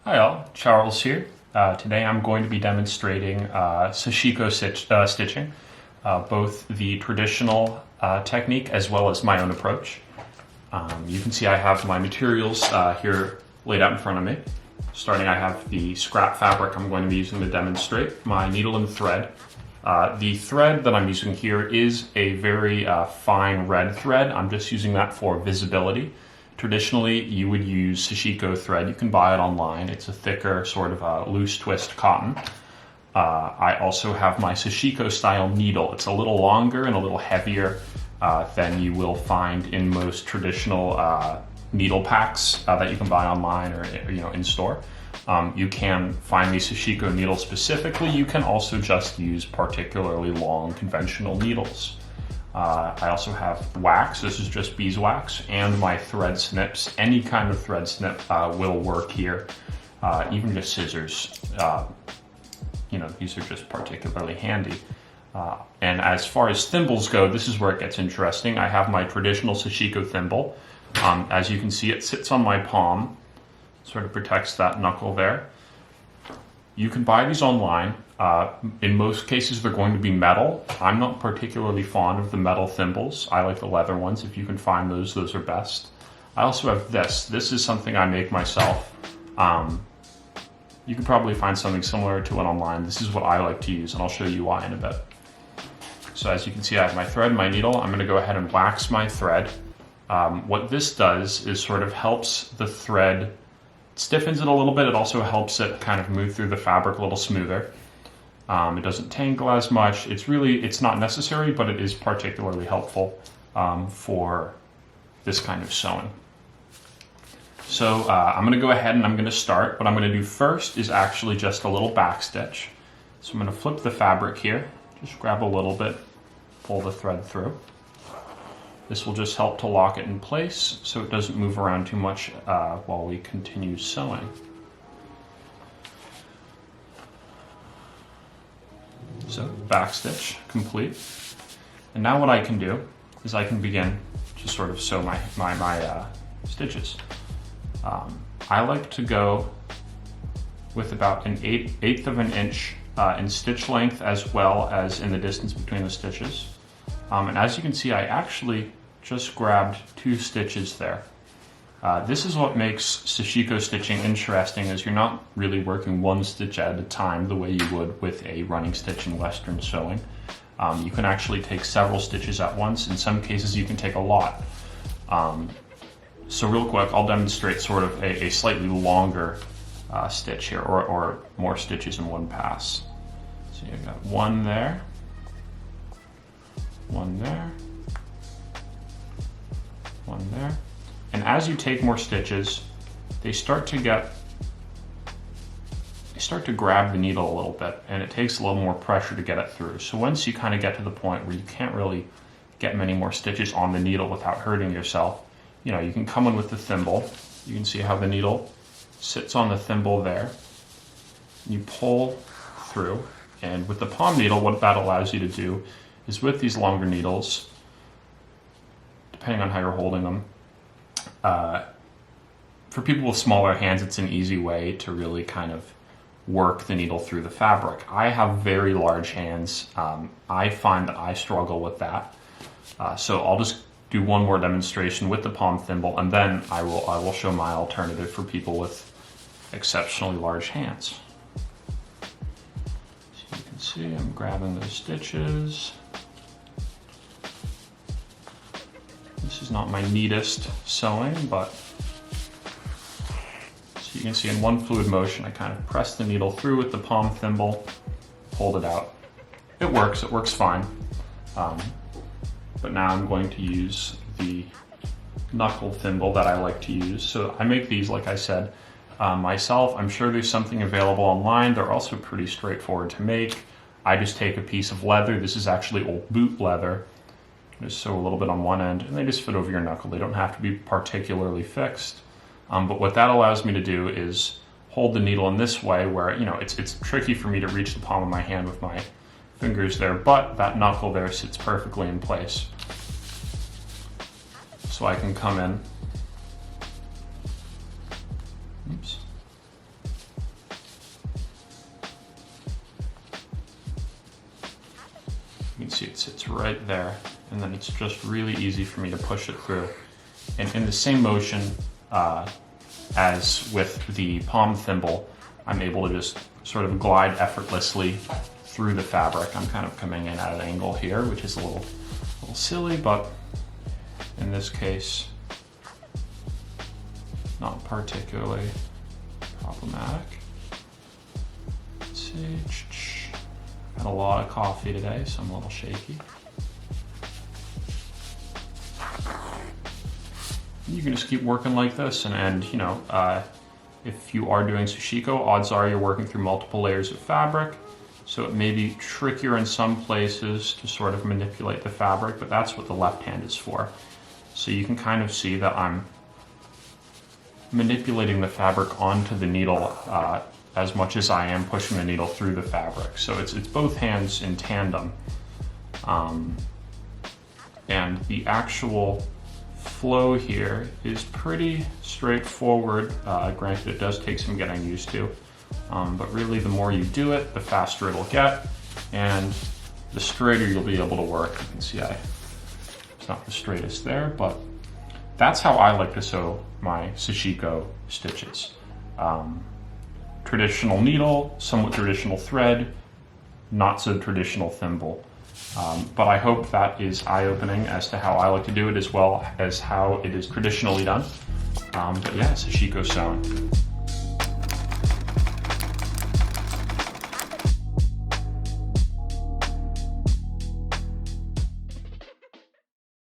Hi all, Charles here. Today I'm going to be demonstrating Sashiko stitching, both the traditional technique as well as my own approach. You can see I have my materials here laid out in front of me. Starting, I have the scrap fabric I'm going to be using to demonstrate, my needle and thread. The thread that I'm using here is a very fine red thread. I'm just using that for visibility. Traditionally, you would use Sashiko thread. You can buy it online. It's a thicker, sort of a loose twist cotton. I also have my Sashiko style needle. It's a little longer and a little heavier than you will find in most traditional needle packs that you can buy online or in store. You can find the Sashiko needle specifically. You can also just use particularly long conventional needles. I also have wax. This is just beeswax, and my thread snips. Any kind of thread snip will work here. Even just scissors. These are just particularly handy. And as far as thimbles go, this is where it gets interesting. I have my traditional Sashiko thimble. As you can see, it sits on my palm. Sort of protects that knuckle there. You can buy these online. In most cases, they're going to be metal. I'm not particularly fond of the metal thimbles. I like the leather ones. If you can find those are best. I also have this. This is something I make myself. You can probably find something similar to it online. This is what I like to use, and I'll show you why in a bit. So as you can see, I have my thread, my needle. I'm going to go ahead and wax my thread. What this does is sort of helps the thread, stiffens it a little bit. It also helps it kind of move through the fabric a little smoother. It doesn't tangle as much. It's not necessary, but it is particularly helpful for this kind of sewing. So I'm going to go ahead and I'm going to start. What I'm going to do first is actually just a little back stitch. So I'm going to flip the fabric here, just grab a little bit, pull the thread through. This will just help to lock it in place so it doesn't move around too much while we continue sewing. So back stitch complete. And now what I can do is I can begin to sort of sew my stitches. I like to go with about an eighth of an inch in stitch length as well as in the distance between the stitches. And as you can see, I actually just grabbed 2 stitches there. This is what makes Sashiko stitching interesting, is you're not really working one stitch at a time the way you would with a running stitch in Western sewing. You can actually take several stitches at once. In some cases you can take a lot. So real quick, I'll demonstrate sort of a slightly longer stitch here, or more stitches in one pass. So you've got one there, one there, one there. And as you take more stitches, they start to grab the needle a little bit, and it takes a little more pressure to get it through. So once you kind of get to the point where you can't really get many more stitches on the needle without hurting yourself, you can come in with the thimble. You can see how the needle sits on the thimble there. You pull through, and with the palm needle, what that allows you to do is, with these longer needles, depending on how you're holding them, for people with smaller hands, it's an easy way to really kind of work the needle through the fabric. I have very large hands. I find that I struggle with that. So I'll just do one more demonstration with the palm thimble, and then I will show my alternative for people with exceptionally large hands. So you can see I'm grabbing those stitches. This is not my neatest sewing, but so you can see in one fluid motion, I kind of press the needle through with the palm thimble, hold it out. It works fine. But now I'm going to use the knuckle thimble that I like to use. So I make these, like I said, myself. I'm sure there's something available online. They're also pretty straightforward to make. I just take a piece of leather. This is actually old boot leather. Just sew a little bit on one end, and they just fit over your knuckle. They don't have to be particularly fixed. But what that allows me to do is hold the needle in this way, where it's tricky for me to reach the palm of my hand with my fingers there, but that knuckle there sits perfectly in place. So I can come in, oops, right there, and then it's just really easy for me to push it through. And in the same motion as with the palm thimble, I'm able to just sort of glide effortlessly through the fabric. I'm kind of coming in at an angle here, which is a little silly, but in this case, not particularly problematic. Let's see. Had a lot of coffee today, so I'm a little shaky. You can just keep working like this, and you know, if you are doing Sashiko, odds are you're working through multiple layers of fabric, so it may be trickier in some places to sort of manipulate the fabric, but that's what the left hand is for. So you can kind of see that I'm manipulating the fabric onto the needle as much as I am pushing the needle through the fabric. So it's both hands in tandem. And the actual flow here is pretty straightforward. Granted, it does take some getting used to, but really the more you do it, the faster it'll get, and the straighter you'll be able to work. You can see it's not the straightest there, but that's how I like to sew my Sashiko stitches. Traditional needle, somewhat traditional thread, not so traditional thimble. But I hope that is eye-opening as to how I like to do it, as well as how it is traditionally done. But yeah, Sashiko sewing.